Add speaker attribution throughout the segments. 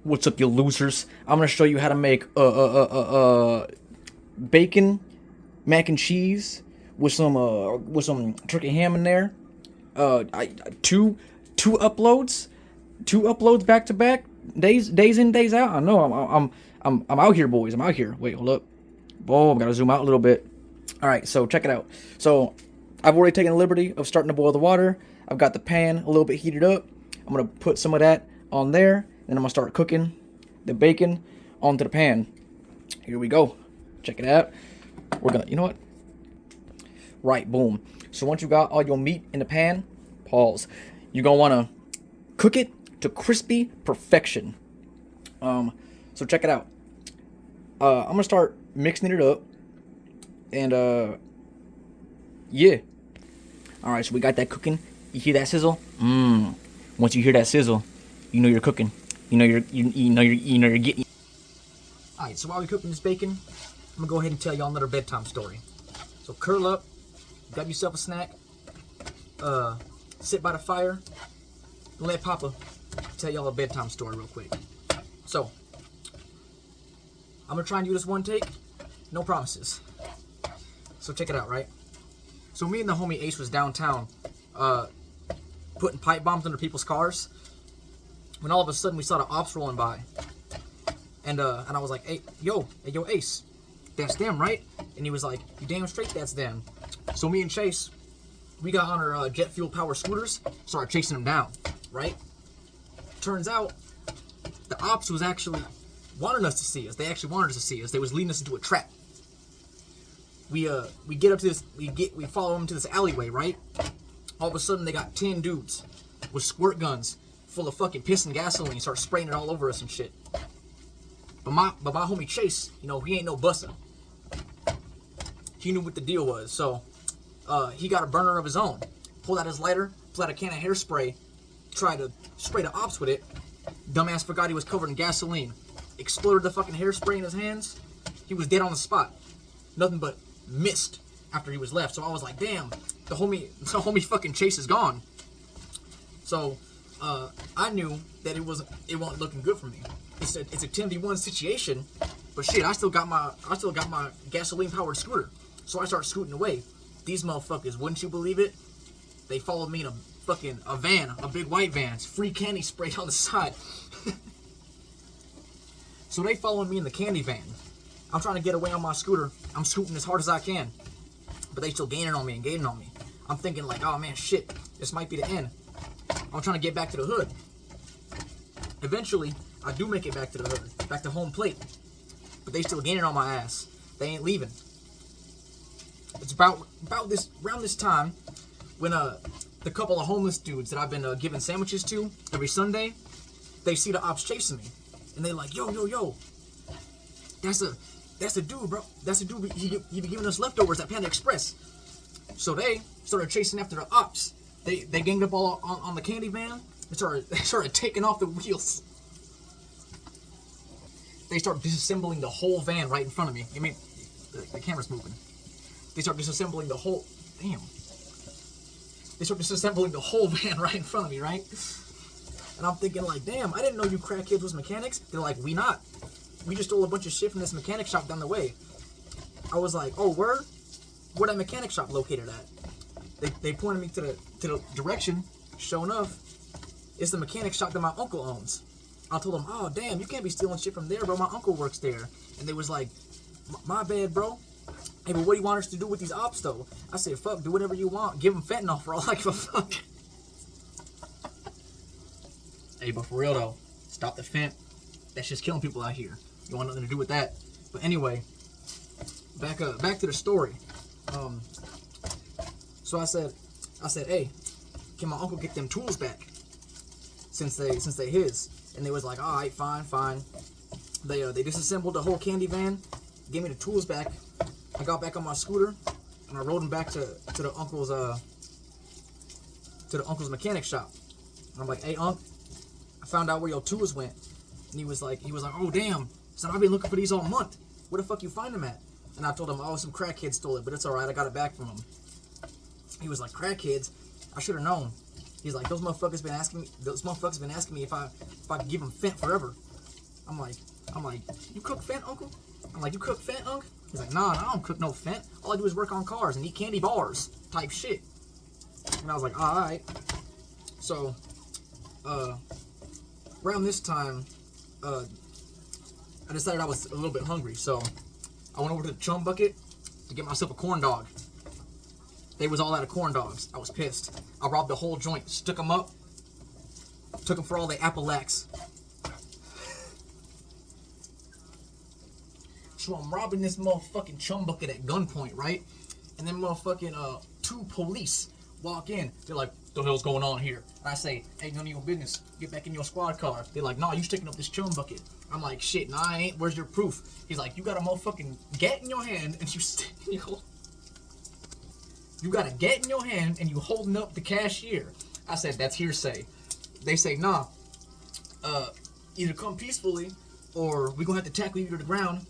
Speaker 1: What's up, you losers? I'm gonna show you how to make bacon mac and cheese with some turkey ham in there. I two uploads, two uploads back to back, days in days out. I know I'm out here, boys. I'm out here. Wait, hold up. Boom, gotta zoom out a little bit. All right, so check it out. So I've already taken the liberty of starting to boil the water. I've got the pan a little bit heated up. I'm gonna put some of that on there. Then I'm gonna start cooking the bacon onto the pan. Here we go. Check it out. We're gonna, you know what? Right, boom. So once you got all your meat in the pan, pause. You're gonna wanna cook it to crispy perfection. So check it out. I'm gonna start mixing it up, and yeah. All right, so we got that cooking. You hear that sizzle? Once you hear that sizzle, you know you're cooking. You know you're getting. All right, so while we're cooking this bacon, I'm gonna go ahead and tell y'all another bedtime story. So curl up, grab yourself a snack, sit by the fire, and let Papa tell y'all a bedtime story real quick. So I'm gonna try and do this one take, no promises. So check it out, right? So me and the homie Ace was downtown, putting pipe bombs under people's cars, when all of a sudden we saw the ops rolling by. And I was like, hey, yo, Ace, that's them, right? And he was like, you damn straight that's them. So me and Chase, we got on our jet fuel power scooters, started chasing them down, right? Turns out, the ops was actually wanting us to see us. They actually wanted us to see us. They was leading us into a trap. We get up to this, we follow them to this alleyway, right? All of a sudden they got 10 dudes with squirt guns full of fucking piss and gasoline, start spraying it all over us and shit. But my homie Chase, you know, he ain't no busser. He knew what the deal was, so he got a burner of his own. Pulled out his lighter, pulled out a can of hairspray, tried to spray the ops with it. Dumbass forgot he was covered in gasoline. Exploded the fucking hairspray in his hands. He was dead on the spot. Nothing but mist after he was left. So I was like, damn, the homie fucking Chase is gone. So I knew that it wasn't looking good for me. It's a 10v1 situation, but shit, I still got my gasoline powered scooter. So I start scooting away. These motherfuckers, wouldn't you believe it? They followed me in a van, a big white van. It's free candy sprayed on the side. So they followed me in the candy van. I'm trying to get away on my scooter. I'm scooting as hard as I can, but they still gaining on me. I'm thinking like, oh man, shit, this might be the end. I'm trying to get back to the hood. Eventually, I do make it back to the hood, back to home plate, but they still gaining on my ass. They ain't leaving. It's around this time when the couple of homeless dudes that I've been giving sandwiches to every Sunday, they see the ops chasing me, and they like, yo, that's a dude, bro. That's a dude. He be giving us leftovers at Panda Express. So they started chasing after the ops. They ganged up all on the candy van. They started taking off the wheels. They start disassembling the whole van right in front of me. I mean, the camera's moving. They start disassembling the whole. Damn. They start disassembling the whole van right in front of me, right? And I'm thinking like, damn, I didn't know you crackheads was mechanics. They're like, we not. We just stole a bunch of shit from this mechanic shop down the way. I was like, oh, word? Where that mechanic shop located at? They pointed me to the direction. Sure enough, it's the mechanic shop that my uncle owns. I told them, oh, damn, you can't be stealing shit from there, bro. My uncle works there. And they was like, my bad, bro. Hey, but what do you want us to do with these ops, though? I said, fuck, do whatever you want. Give them fentanyl for all I give a fuck. Hey, but for real, though, stop the fent. That's just killing people out here. You want nothing to do with that. But anyway, back to the story. So I said, hey, can my uncle get them tools back? Since they his. And they was like, all right, fine. They disassembled the whole candy van, gave me the tools back. I got back on my scooter, and I rode him back to the uncle's mechanic shop. And I'm like, hey, Unc, I found out where your tools went. And he was like, oh damn, son, I've been looking for these all month. Where the fuck you find them at? And I told him, oh, some crackhead stole it, but it's alright, I got it back from him. He was like, crackheads? I should have known. He's like, those motherfuckers been asking me if I could give them fent forever. I'm like, you cook Fent, Uncle? I'm like, you cook Fent, Uncle? He's like, nah, I don't cook no Fent. All I do is work on cars and eat candy bars type shit. And I was like, all right. So, around this time, I decided I was a little bit hungry, so I went over to the chum bucket to get myself a corn dog. They was all out of corn dogs. I was pissed. I robbed the whole joint, stuck them up, took them for all the Appalachians. So I'm robbing this motherfucking chum bucket at gunpoint, right? And then motherfucking 2 police walk in. They're like, "The hell's going on here?" And I say, "Hey, none of your business. Get back in your squad car." They're like, "Nah, you sticking up this chum bucket." I'm like, "Shit, nah, I ain't. Where's your proof?" He's like, "You got a motherfucking gat in your hand and you got a gat in your hand and you holding up the cashier." I said, "That's hearsay." They say, "Nah, either come peacefully or we gonna have to tackle you to the ground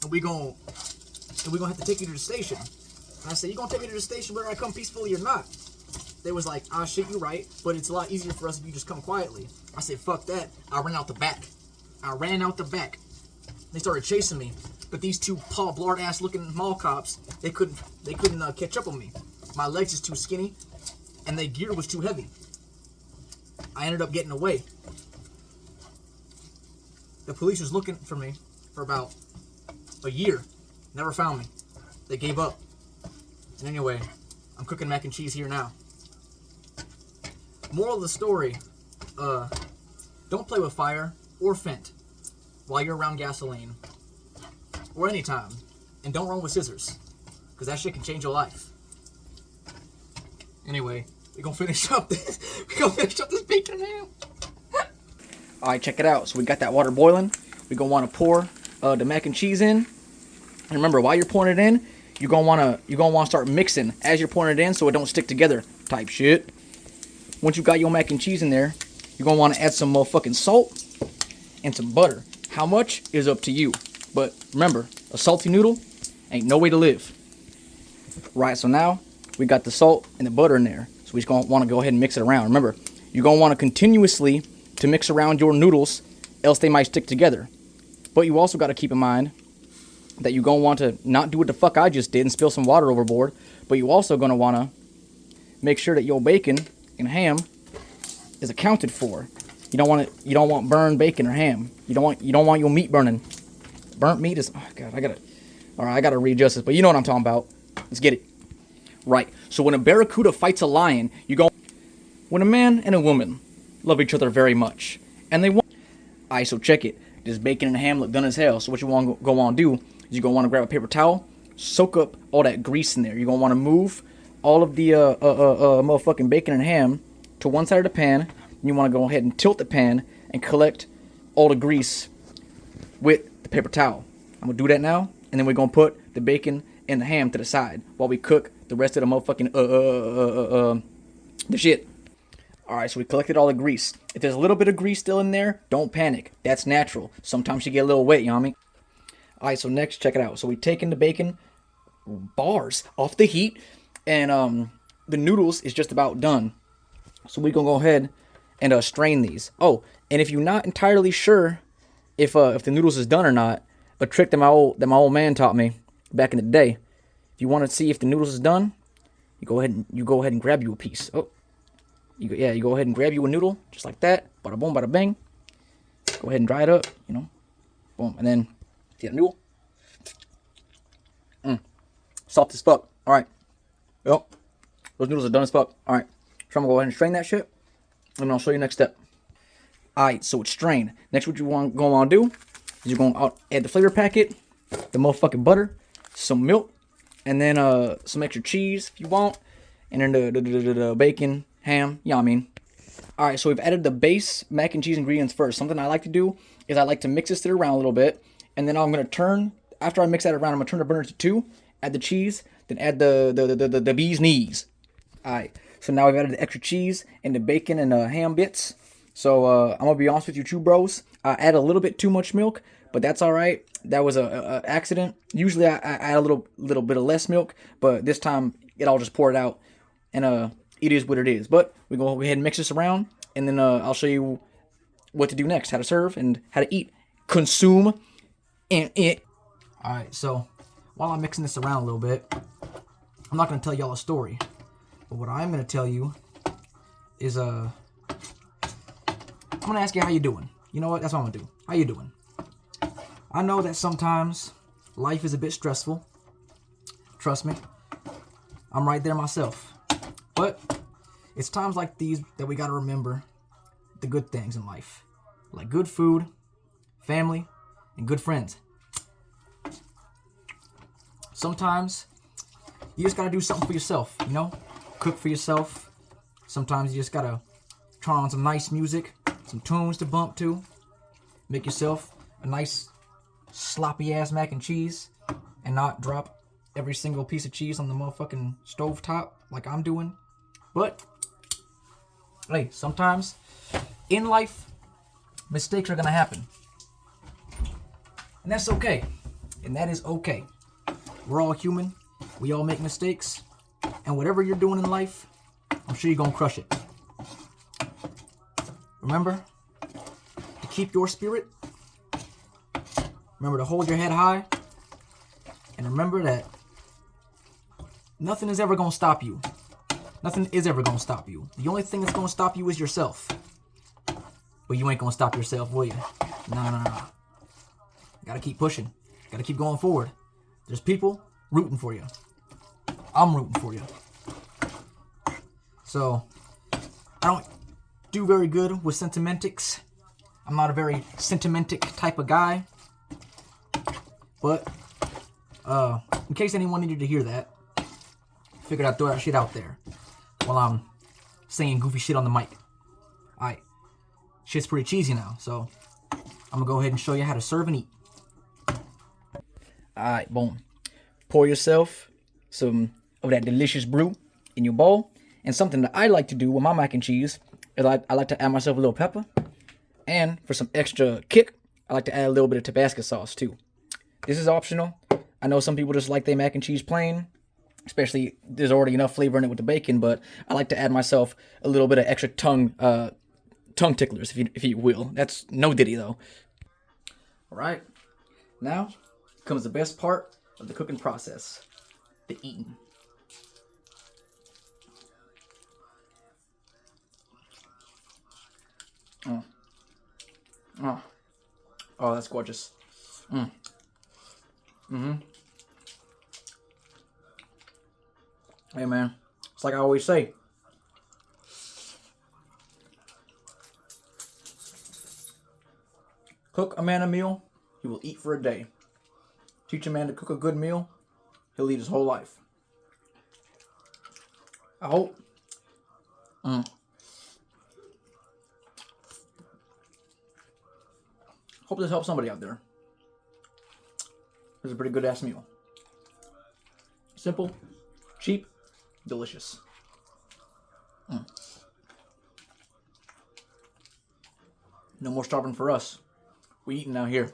Speaker 1: and we gonna have to take you to the station." And I said, "You gonna take me to the station whether I come peacefully or not?" They was like, "Ah, shit, you right, but it's a lot easier for us if you just come quietly." I said, "Fuck that." I ran out the back. They started chasing me, but these 2 Paul Blart ass looking mall cops, they couldn't catch up on me. My legs is too skinny, and their gear was too heavy. I ended up getting away. The police was looking for me for about a year, never found me. They gave up. And anyway, I'm cooking mac and cheese here now. Moral of the story, don't play with fire or Fent while you're around gasoline or anytime. And don't run with scissors, because that shit can change your life. Anyway, we're gonna finish up this bacon and ham. Alright, check it out. So we got that water boiling. We're gonna wanna pour the mac and cheese in. And remember, while you're pouring it in, you're gonna wanna start mixing as you're pouring it in so it don't stick together type shit. Once you got your mac and cheese in there, you're gonna wanna add some motherfucking salt and some butter. How much is up to you. But remember, a salty noodle ain't no way to live. Right, so now we got the salt and the butter in there. So we just gonna wanna go ahead and mix it around. Remember, you're gonna wanna continuously to mix around your noodles, else they might stick together. But you also gotta keep in mind that you're gonna want to not do what the fuck I just did and spill some water overboard, but you also gonna wanna make sure that your bacon and ham is accounted for. You don't want burned bacon or ham. You don't want your meat burning. Burnt meat is, oh god, I gotta readjust this, but you know what I'm talking about. Let's get it. Right. So when a barracuda fights a lion, when a man and a woman love each other very much, and they want, alright, so check it. This bacon and ham look done as hell. So what you want to go on and do is you're gonna want to grab a paper towel, soak up all that grease in there. You're gonna want to move all of the motherfucking bacon and ham to one side of the pan. And you want to go ahead and tilt the pan and collect all the grease with the paper towel. I'm gonna do that now, and then we're gonna put the bacon and the ham to the side while we cook the rest of the motherfucking the shit. Alright, so we collected all the grease. If there's a little bit of grease still in there, don't panic. That's natural. Sometimes you get a little wet, you know what I mean? Alright, so next, check it out. So we taken the bacon bars off the heat, and the noodles is just about done. So we gonna go ahead and strain these. Oh, and if you're not entirely sure if the noodles is done or not, a trick that my old man taught me back in the day. If you want to see if the noodles is done, you go ahead and grab you a piece. Oh. You go ahead and grab you a noodle, just like that. Bada boom, bada bang. Go ahead and dry it up, you know. Boom, and then see that noodle? Soft as fuck. All right. Yep. Those noodles are done as fuck. All right. So I'm gonna go ahead and strain that shit, and I'll show you next step. All right, so it's strained. Next, what you want to do is you're gonna add the flavor packet, the motherfucking butter, some milk, and then some extra cheese if you want, and then the bacon, ham, you know what I mean. Alright, so we've added the base mac and cheese ingredients first. Something I like to do is I like to mix this around a little bit, and then I'm going to turn, after I mix that around, I'm going to turn the burner to 2, add the cheese, then add the bee's knees. Alright, so now we've added the extra cheese and the bacon and ham bits. So I'm going to be honest with you two bros, I added a little bit too much milk, but that's alright. That was a accident. Usually I add a little bit of less milk, but this time I'll just pour it out, and it is what it is. But we go ahead and mix this around, and then I'll show you what to do next, how to serve and how to eat consume, and it. All right, so while I'm mixing this around a little bit, I'm not gonna tell y'all a story, but what I'm gonna tell you is I'm gonna ask you how you doing. You know what? That's what I'm gonna do. How you doing? I know that sometimes life is a bit stressful. Trust me, I'm right there myself. But it's times like these that we gotta remember the good things in life, like good food, family, and good friends. Sometimes you just gotta do something for yourself, you know? Cook for yourself. Sometimes you just gotta turn on some nice music, some tunes to bump to. Make yourself a nice sloppy ass mac and cheese and not drop every single piece of cheese on the motherfucking stove top like I'm doing. But hey, sometimes in life mistakes are gonna happen. And that's okay. And that is okay. We're all human. We all make mistakes. And whatever you're doing in life, I'm sure you're gonna crush it. Remember to keep your spirit. Remember to hold your head high. And remember that nothing is ever gonna stop you. Nothing is ever gonna stop you. The only thing that's gonna stop you is yourself. But you ain't gonna stop yourself, will you? No. Gotta keep pushing. Gotta keep going forward. There's people rooting for you. I'm rooting for you. So, I don't do very good with sentimentics. I'm not a very sentimentic type of guy. But, in case anyone needed to hear that, figured I'd throw that shit out there while I'm saying goofy shit on the mic. Alright. Shit's pretty cheesy now, so I'm gonna go ahead and show you how to serve and eat. Alright, boom. Pour yourself some of that delicious brew in your bowl. And something that I like to do with my mac and cheese is I like to add myself a little pepper. And for some extra kick, I like to add a little bit of Tabasco sauce too. This is optional. I know some people just like their mac and cheese plain. Especially, there's already enough flavor in it with the bacon. But I like to add myself a little bit of extra tongue ticklers, if you will. That's no ditty though. Alright. Now comes the best part of the cooking process. The eating. Oh, that's gorgeous. Hey man, it's like I always say. Cook a man a meal, he will eat for a day. Teach a man to cook a good meal, he'll eat his whole life. I hope. Hope this helps somebody out there. This is a pretty good ass meal. Simple, cheap, delicious. No more starving for us. We eating out here.